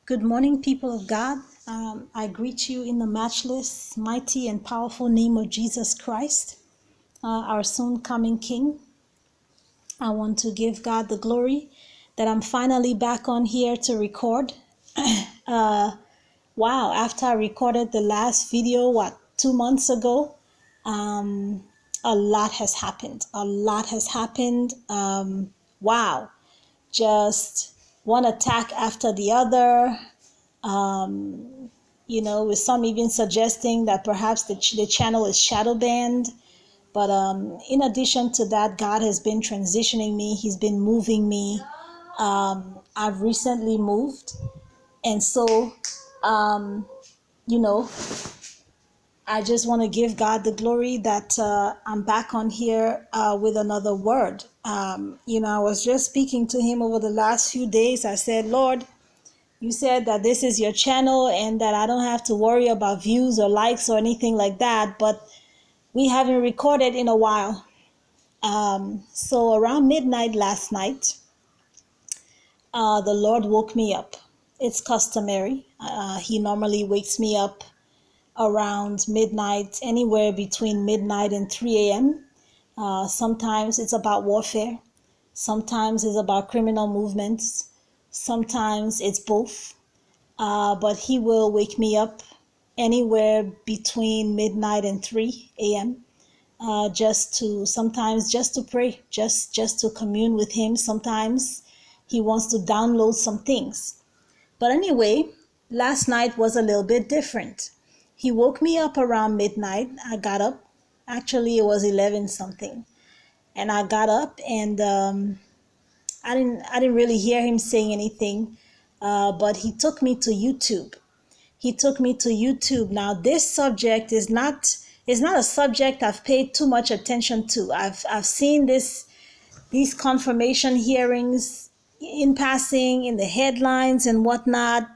Good morning, people of God. I greet you in the matchless, mighty, and powerful name of Jesus Christ, our soon coming King. I want to give God the glory that I'm finally back on here to record. Wow, after I recorded the last video, 2 months ago, a lot has happened. A lot has happened. Wow, just one attack after the other. With some even suggesting that perhaps the channel is shadow banned. But in addition to that, God has been transitioning me. He's been moving me. I've recently moved. And so, you know, I just want to give God the glory that I'm back on here with another word. I was just speaking to him over the last few days. I said, Lord, you said that this is your channel and that I don't have to worry about views or likes or anything like that, but we haven't recorded in a while. So around midnight last night, the Lord woke me up. It's customary. He normally wakes me up around midnight, anywhere between midnight and 3 a.m. Sometimes it's about warfare. Sometimes it's about criminal movements. Sometimes it's both. But he will wake me up anywhere between midnight and 3 a.m. Sometimes just to pray, just to commune with him. Sometimes he wants to download some things. But anyway, last night was a little bit different. He woke me up around midnight. I got up. Actually, it was 11 something. And I got up and I didn't really hear him saying anything. But he took me to YouTube. Now, this subject is not a subject I've paid too much attention to. I've seen these confirmation hearings in passing in the headlines and whatnot.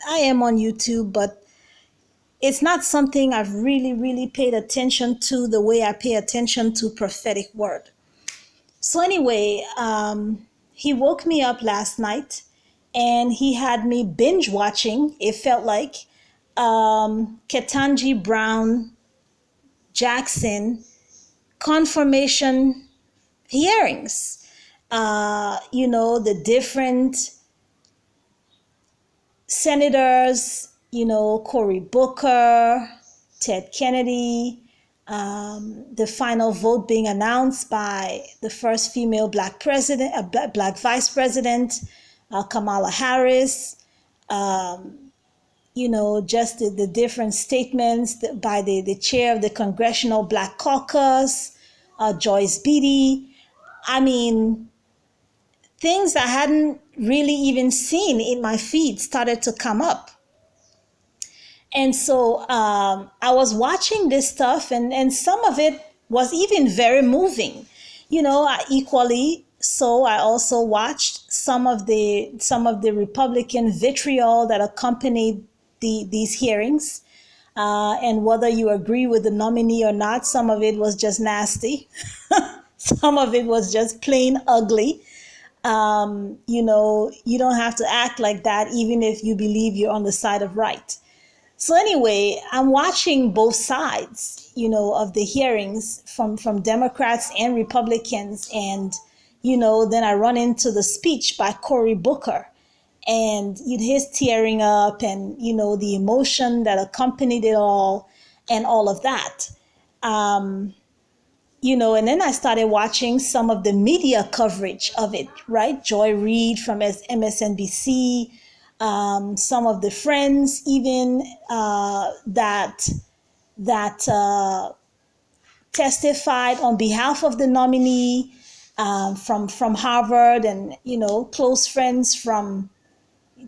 I am on YouTube, but it's not something I've really paid attention to the way I pay attention to prophetic word. So anyway, he woke me up last night and he had me binge watching, it felt like, Ketanji Brown Jackson confirmation hearings. The different senators, Cory Booker, Ted Kennedy, the final vote being announced by the first female black vice president, Kamala Harris. Just the different statements by the chair of the Congressional Black Caucus, Joyce Beatty. I mean, things I hadn't really even seen in my feed started to come up. And so I was watching this stuff, and some of it was even very moving. Equally so, I also watched some of the Republican vitriol that accompanied these hearings. And whether you agree with the nominee or not, some of it was just nasty. Some of it was just plain ugly. You don't have to act like that, even if you believe you're on the side of right. So anyway, I'm watching both sides, of the hearings from Democrats and Republicans. And, then I run into the speech by Cory Booker and his tearing up and, the emotion that accompanied it all and all of that. And then I started watching some of the media coverage of it, right? Joy Reid from MSNBC, some of the friends even that testified on behalf of the nominee from Harvard, and close friends from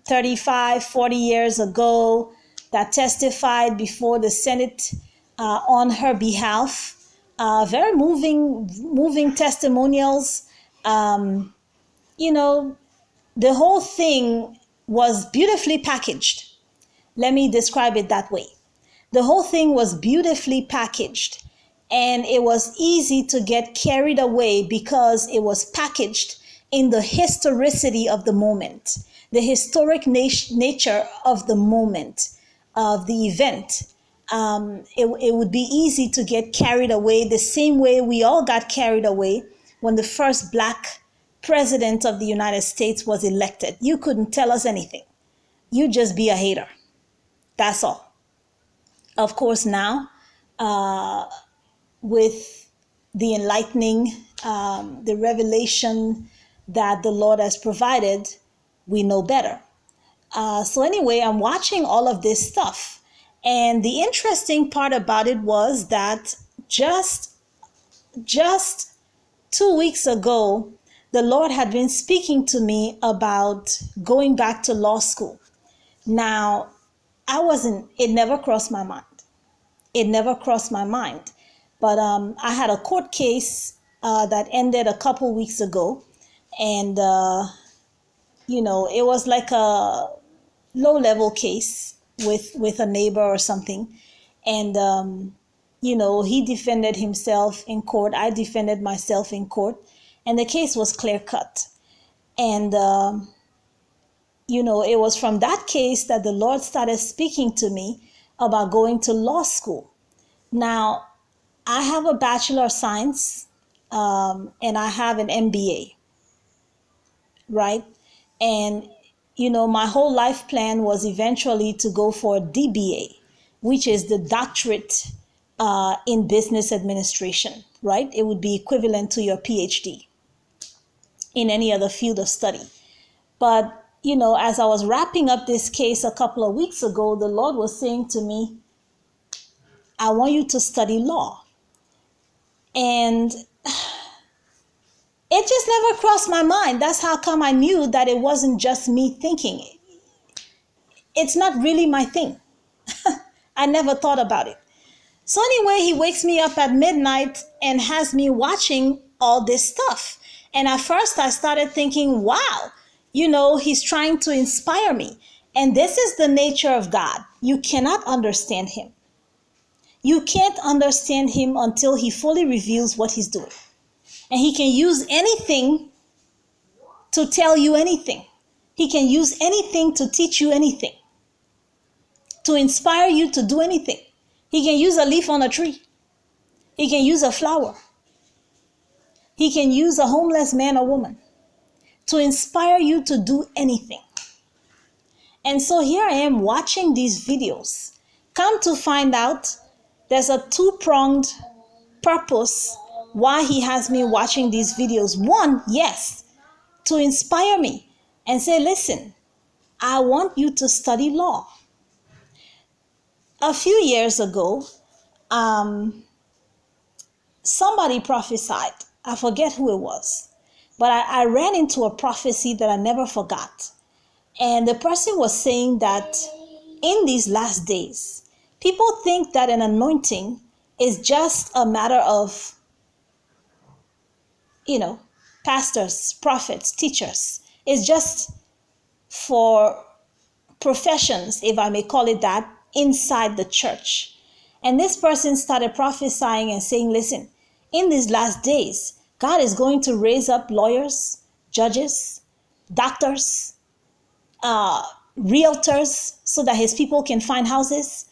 35, 40 years ago that testified before the Senate on her behalf. Very moving testimonials. The whole thing was beautifully packaged. Let me describe it that way. The whole thing was beautifully packaged, and it was easy to get carried away because it was packaged in the historicity of the moment, the historic nature of the moment, of the event. It would be easy to get carried away the same way we all got carried away when the first Black president of the United States was elected. You couldn't tell us anything. You just be a hater. That's all. Of course, now, with the enlightening, the revelation that the Lord has provided, we know better. So anyway, I'm watching all of this stuff. And the interesting part about it was that just 2 weeks ago, the Lord had been speaking to me about going back to law school. Now, it never crossed my mind. It never crossed my mind. But I had a court case that ended a couple weeks ago. And, it was like a low-level case with a neighbor or something. And, he defended himself in court. I defended myself in court. And the case was clear-cut. And, it was from that case that the Lord started speaking to me about going to law school. Now, I have a Bachelor of Science, and I have an MBA, right? And, my whole life plan was eventually to go for a DBA, which is the doctorate in business administration, right? It would be equivalent to your PhD in any other field of study. But, as I was wrapping up this case a couple of weeks ago, the Lord was saying to me, I want you to study law. And it just never crossed my mind. That's how come I knew that it wasn't just me thinking. It's not really my thing. I never thought about it. So anyway, he wakes me up at midnight and has me watching all this stuff. And at first I started thinking, wow, he's trying to inspire me. And this is the nature of God. You cannot understand him. You can't understand him until he fully reveals what he's doing. And he can use anything to tell you anything. He can use anything to teach you anything, to inspire you to do anything. He can use a leaf on a tree. He can use a flower. He can use a homeless man or woman to inspire you to do anything. And so here I am watching these videos. Come to find out, there's a two-pronged purpose why he has me watching these videos. One, yes, to inspire me and say, listen, I want you to study law. A few years ago, somebody prophesied. I forget who it was, but I ran into a prophecy that I never forgot. And the person was saying that in these last days, people think that an anointing is just a matter of, pastors, prophets, teachers. It's just for professions, if I may call it that, inside the church. And this person started prophesying and saying, listen, in these last days, God is going to raise up lawyers, judges, doctors, realtors, so that his people can find houses,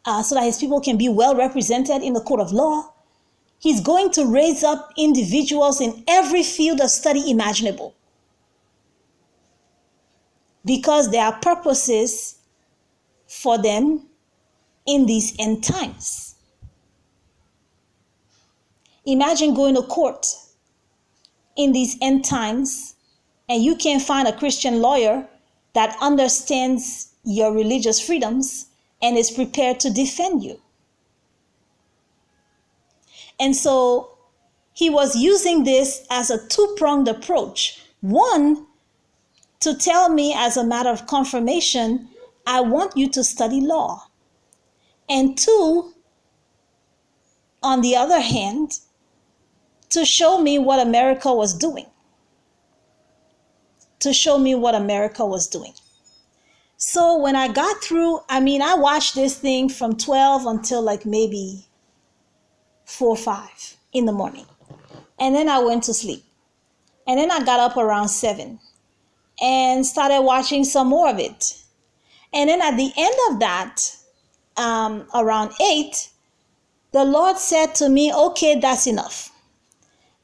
so that his people can be well represented in the court of law. He's going to raise up individuals in every field of study imaginable, because there are purposes for them in these end times. Imagine going to court in these end times and you can't find a Christian lawyer that understands your religious freedoms and is prepared to defend you. And so he was using this as a two-pronged approach. One, to tell me as a matter of confirmation, I want you to study law. And two, on the other hand, to show me what America was doing. To show me what America was doing. So when I got through, I watched this thing from 12 until like maybe 4 or 5 in the morning. And then I went to sleep. And then I got up around 7 and started watching some more of it. And then at the end of that, around 8, the Lord said to me, okay, that's enough.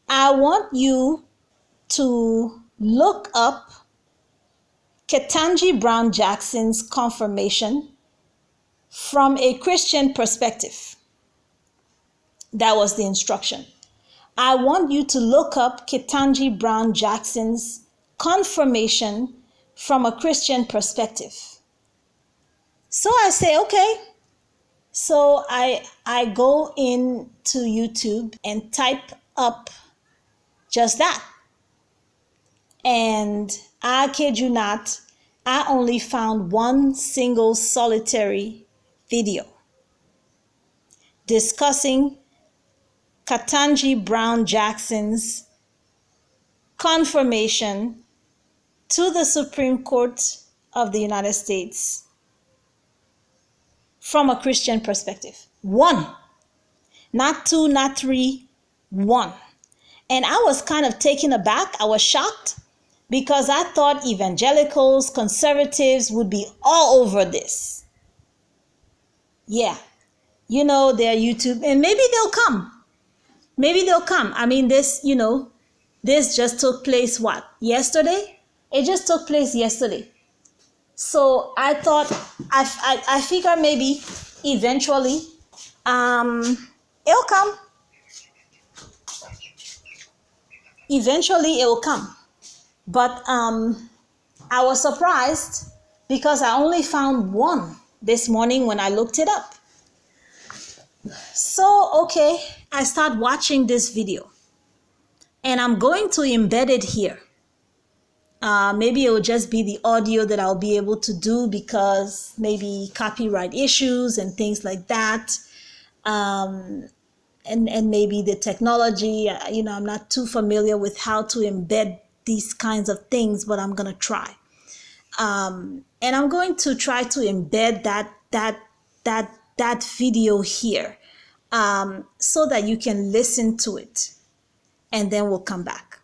I want you to look up Ketanji Brown Jackson's confirmation from a Christian perspective. That was the instruction. I want you to look up Ketanji Brown Jackson's confirmation from a Christian perspective. So I say, okay. So I go into YouTube and type up just that. And I kid you not, I only found one single solitary video discussing Ketanji Brown Jackson's confirmation to the Supreme Court of the United States from a Christian perspective. One, not two, not three, one. And I was kind of taken aback. I was shocked because I thought evangelicals, conservatives would be all over this. Yeah, you know, their YouTube, and maybe they'll come. Maybe they'll come. I mean, this just took place what? Yesterday? It just took place yesterday. So I thought, I figure maybe eventually it'll come. Eventually it will come. But I was surprised because I only found one this morning when I looked it up. So, okay, I start watching this video and I'm going to embed it here. Maybe it will just be the audio that I'll be able to do because maybe copyright issues and things like that. And maybe the technology, I'm not too familiar with how to embed these kinds of things, but I'm going to try. And I'm going to try to embed that video here so that you can listen to it. And then we'll come back.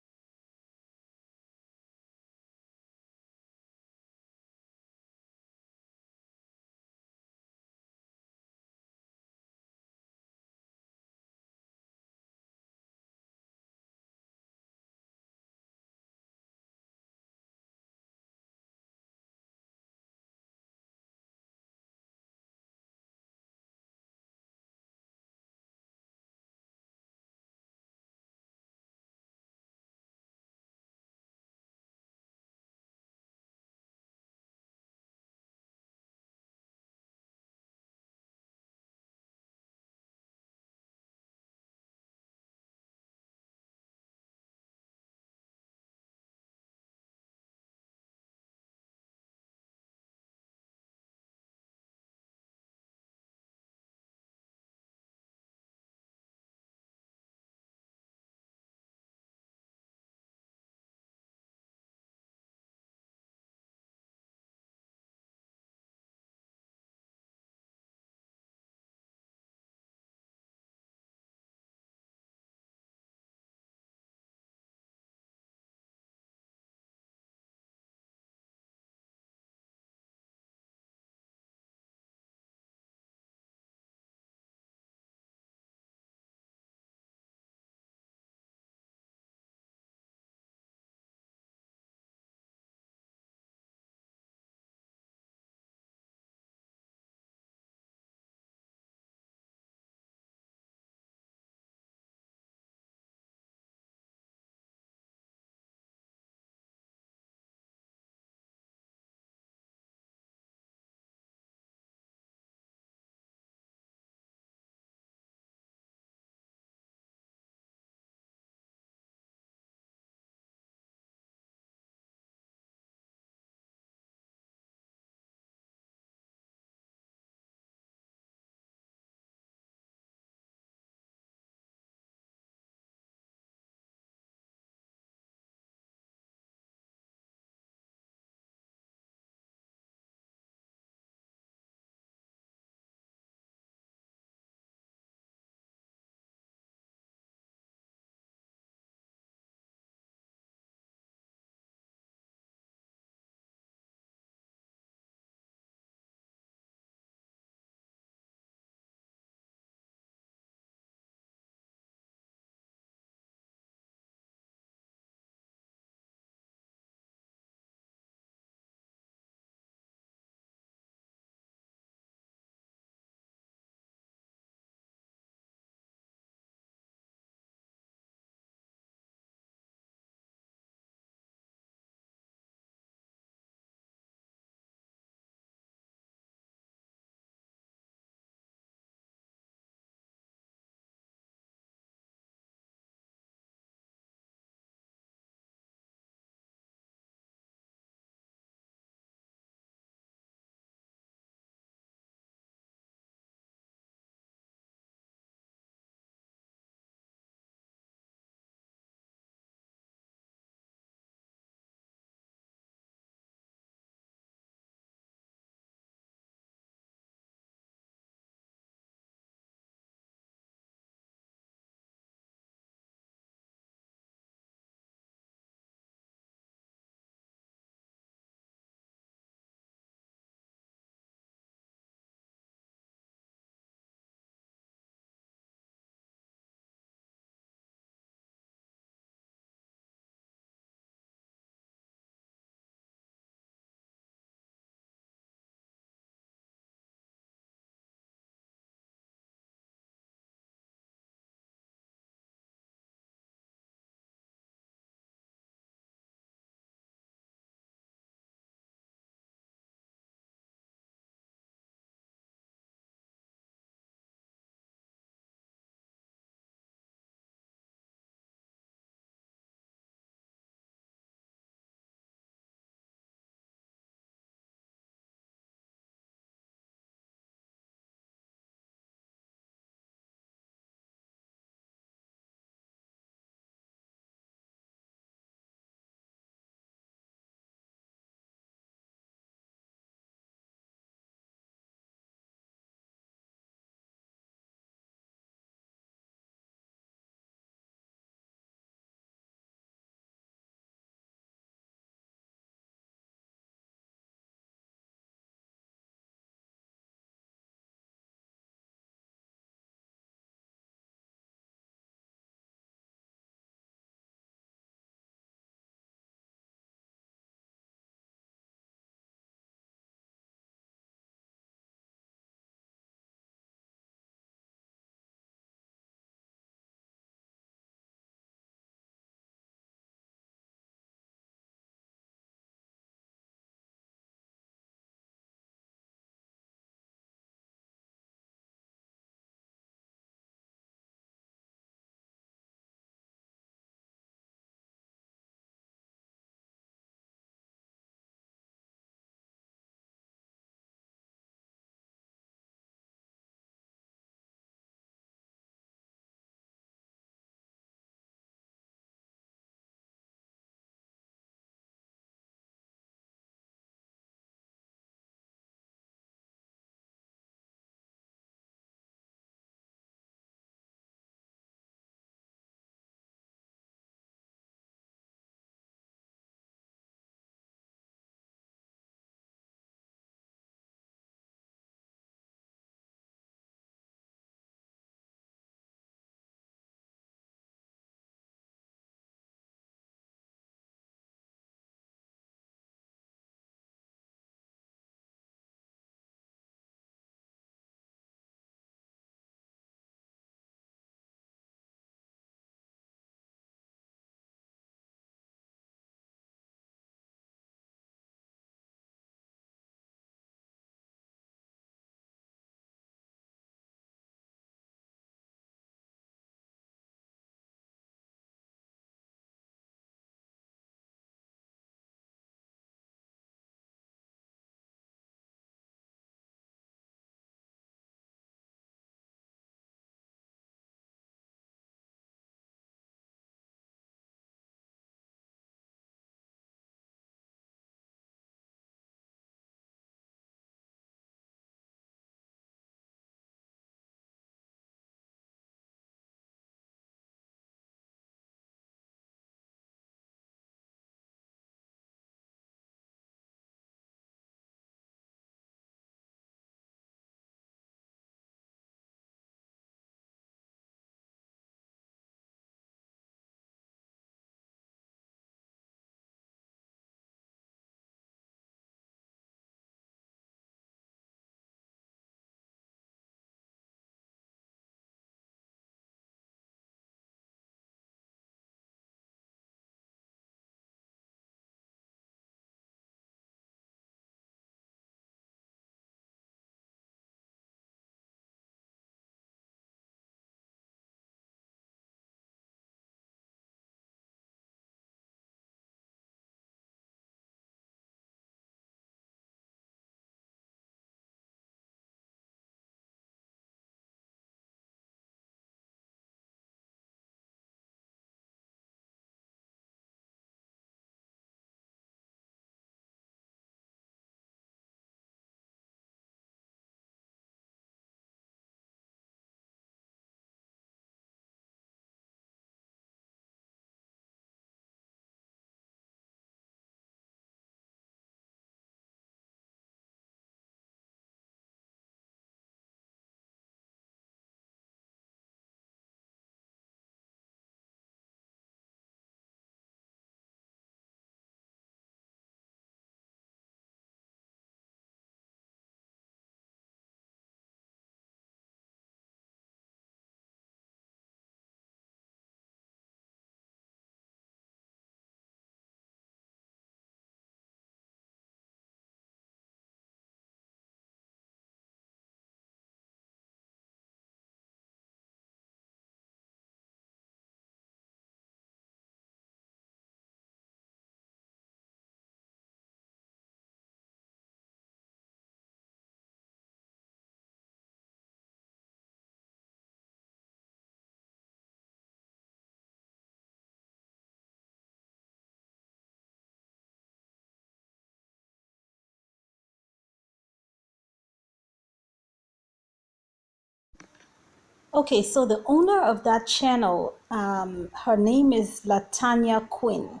Okay, so the owner of that channel, her name is LaTanya Quinn.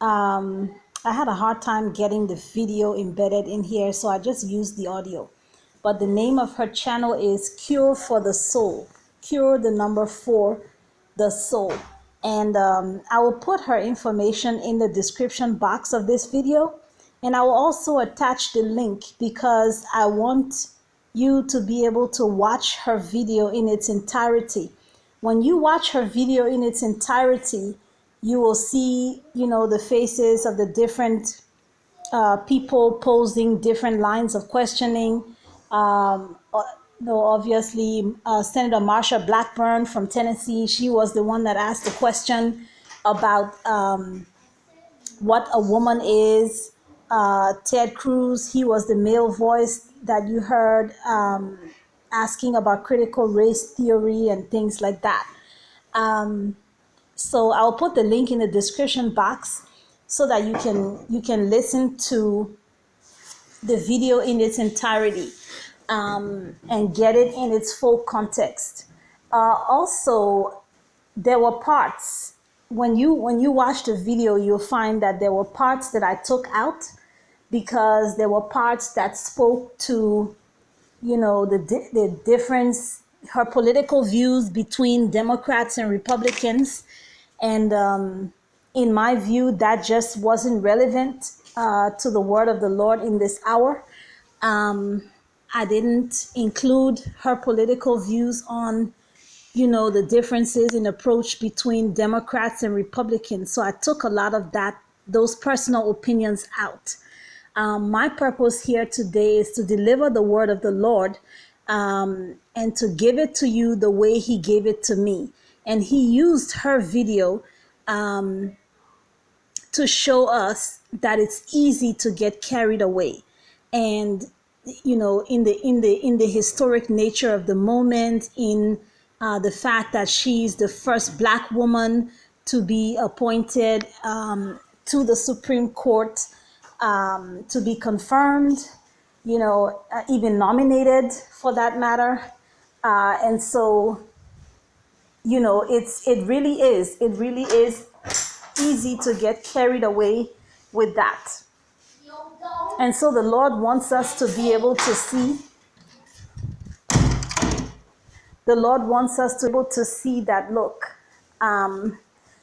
I had a hard time getting the video embedded in here, so I just used the audio. But the name of her channel is Cure for the Soul. Cure the number 4, the soul. And I will put her information in the description box of this video. And I will also attach the link because I want you to be able to watch her video in its entirety. When you watch her video in its entirety, you will see, the faces of the different people posing different lines of questioning. Obviously, Senator Marsha Blackburn from Tennessee, she was the one that asked the question about what a woman is. Ted Cruz, he was the male voice that you heard asking about critical race theory and things like that. So I'll put the link in the description box so that you can listen to the video in its entirety and get it in its full context. Also, there were parts when you watch the video, you'll find that there were parts that I took out because there were parts that spoke to the difference, her political views between Democrats and Republicans. And in my view, that just wasn't relevant to the word of the Lord in this hour. I didn't include her political views on, the differences in approach between Democrats and Republicans. So I took a lot of those personal opinions out. My purpose here today is to deliver the word of the Lord and to give it to you the way He gave it to me. And He used her video to show us that it's easy to get carried away. And in the historic nature of the moment, in the fact that she's the first Black woman to be appointed to the Supreme Court, to be confirmed, even nominated for that matter. And so, it really is easy to get carried away with that. And so the Lord wants us to be able to see. The Lord wants us to be able to see that, look,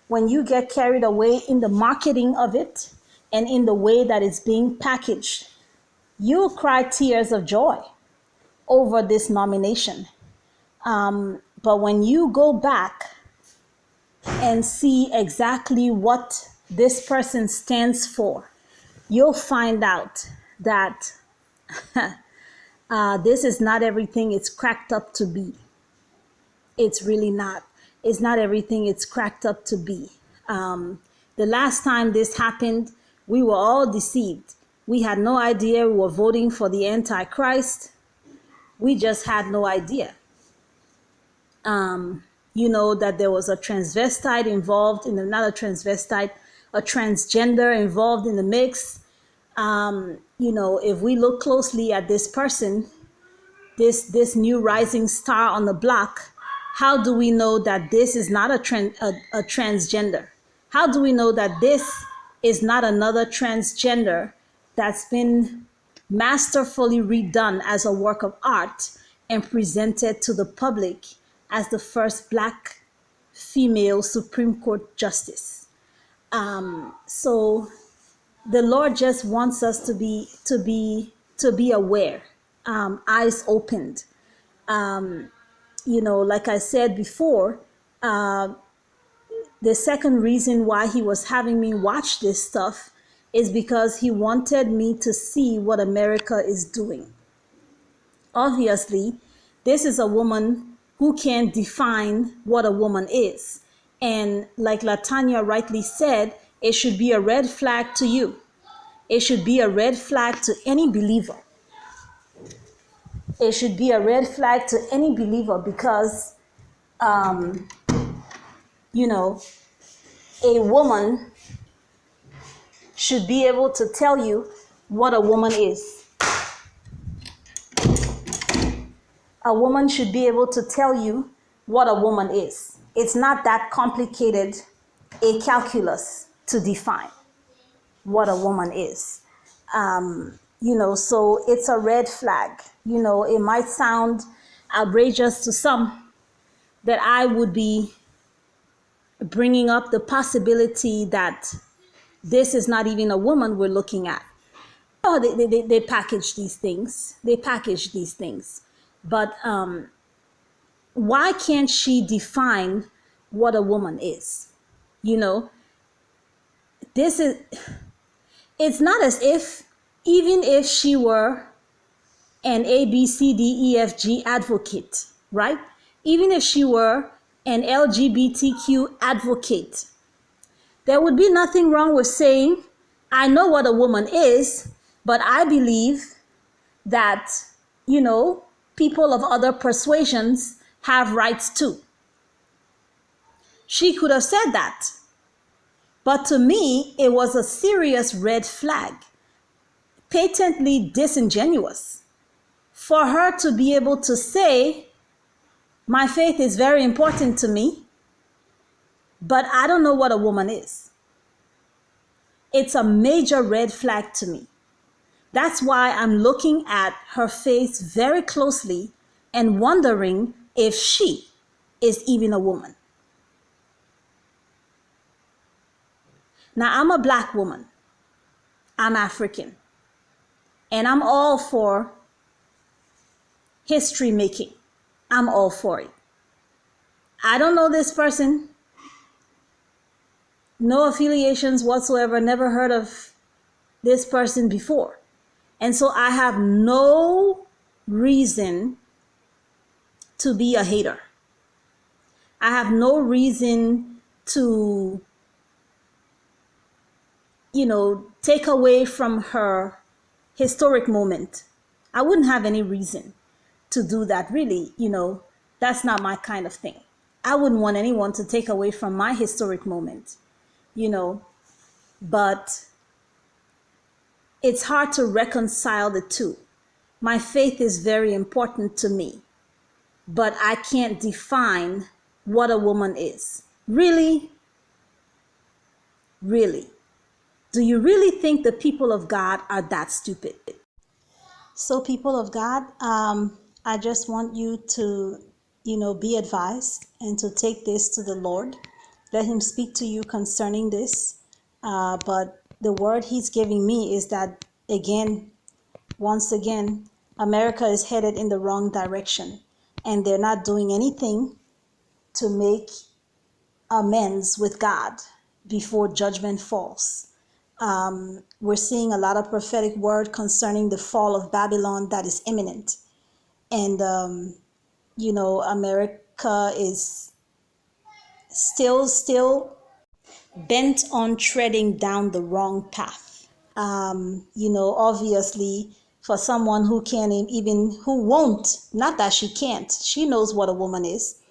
when you get carried away in the marketing of it and in the way that it's being packaged, you'll cry tears of joy over this nomination. But when you go back and see exactly what this person stands for, you'll find out that this is not everything it's cracked up to be. It's really not. It's not everything it's cracked up to be. The last time this happened, we were all deceived. We had no idea we were voting for the Antichrist. We just had no idea. That there was a transvestite involved in not a transvestite, a transgender involved in the mix. If we look closely at this person, this new rising star on the block, how do we know that this is not a transgender? How do we know that this is not another transgender that's been masterfully redone as a work of art and presented to the public as the first Black female Supreme Court justice? So the Lord just wants us to be aware, eyes opened. Like I said before, the second reason why He was having me watch this stuff is because He wanted me to see what America is doing. Obviously, this is a woman who can define what a woman is. And like LaTanya rightly said, it should be a red flag to you. It should be a red flag to any believer. It should be a red flag to any believer because, a woman should be able to tell you what a woman is. A woman should be able to tell you what a woman is. It's not that complicated a calculus to define what a woman is. So it's a red flag. It might sound outrageous to some that I would be bringing up the possibility that this is not even a woman we're looking at. Oh, they package these things. They package these things. But why can't she define what a woman is? This is, it's not as if, even if she were an ABCDEFG advocate, right? Even if she were an LGBTQ advocate, there would be nothing wrong with saying, I know what a woman is, but I believe that, people of other persuasions have rights too. She could have said that. But to me, it was a serious red flag, patently disingenuous, for her to be able to say, my faith is very important to me, but I don't know what a woman is. It's a major red flag to me. That's why I'm looking at her face very closely and wondering if she is even a woman. Now, I'm a Black woman. I'm African. And I'm all for history making. I'm all for it. I don't know this person. No affiliations whatsoever. Never heard of this person before. And so I have no reason to be a hater. I have no reason to, take away from her historic moment. I wouldn't have any reason to do that, really. That's not my kind of thing. I wouldn't want anyone to take away from my historic moment, but it's hard to reconcile the two. My faith is very important to me, but I can't define what a woman is. Really? Really? Do you really think the people of God are that stupid? So, people of God, I just want you to, be advised and to take this to the Lord. Let him speak to you concerning this. But the word he's giving me is that, once again, America is headed in the wrong direction, and they're not doing anything to make amends with God before judgment falls. We're seeing a lot of prophetic word concerning the fall of Babylon that is imminent. And, America is still bent on treading down the wrong path. Obviously, for someone who can't who won't, not that she can't, she knows what a woman is,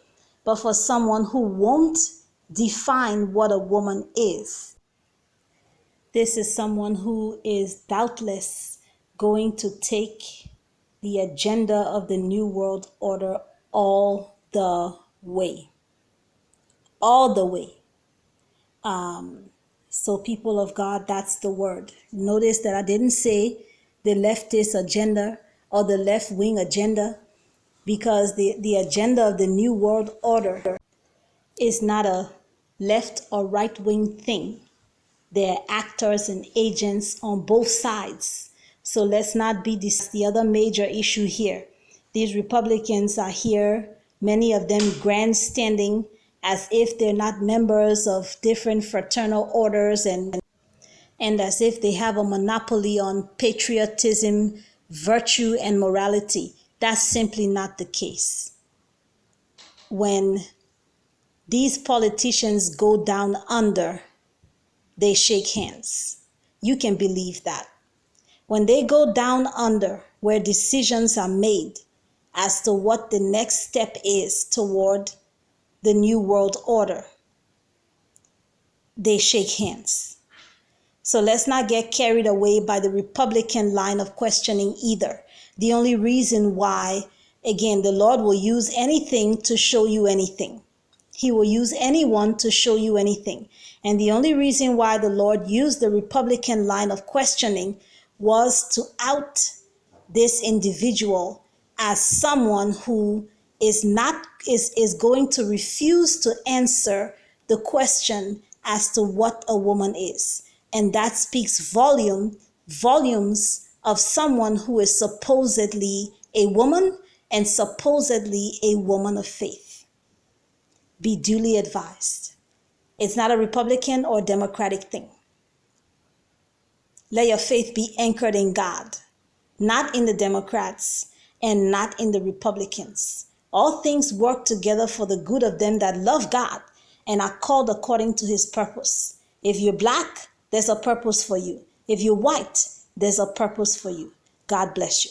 but for someone who won't define what a woman is, this is someone who is doubtless going to take the agenda of the New World Order all the way. All the way. So people of God, that's the word. Notice that I didn't say the leftist agenda or the left-wing agenda, because the agenda of the New World Order is not a left or right-wing thing. They're actors and agents on both sides. So let's not be the other major issue here. These Republicans are here, many of them grandstanding as if they're not members of different fraternal orders and as if they have a monopoly on patriotism, virtue, and morality. That's simply not the case. When these politicians go down under, they shake hands. You can believe that. When they go down under, where decisions are made as to what the next step is toward the New World Order, they shake hands. So let's not get carried away by the Republican line of questioning either. The only reason why Again, the Lord will use anything to show you anything. He will use anyone to show you anything. And the only reason why the Lord used the Republican line of questioning was to out this individual as someone who is going to refuse to answer the question as to what a woman is. And that speaks volumes of someone who is supposedly a woman and supposedly a woman of faith. Be duly advised. It's not a Republican or Democratic thing. Let your faith be anchored in God, not in the Democrats and not in the Republicans. All things work together for the good of them that love God and are called according to his purpose. If you're black, there's a purpose for you. If you're white, there's a purpose for you. God bless you.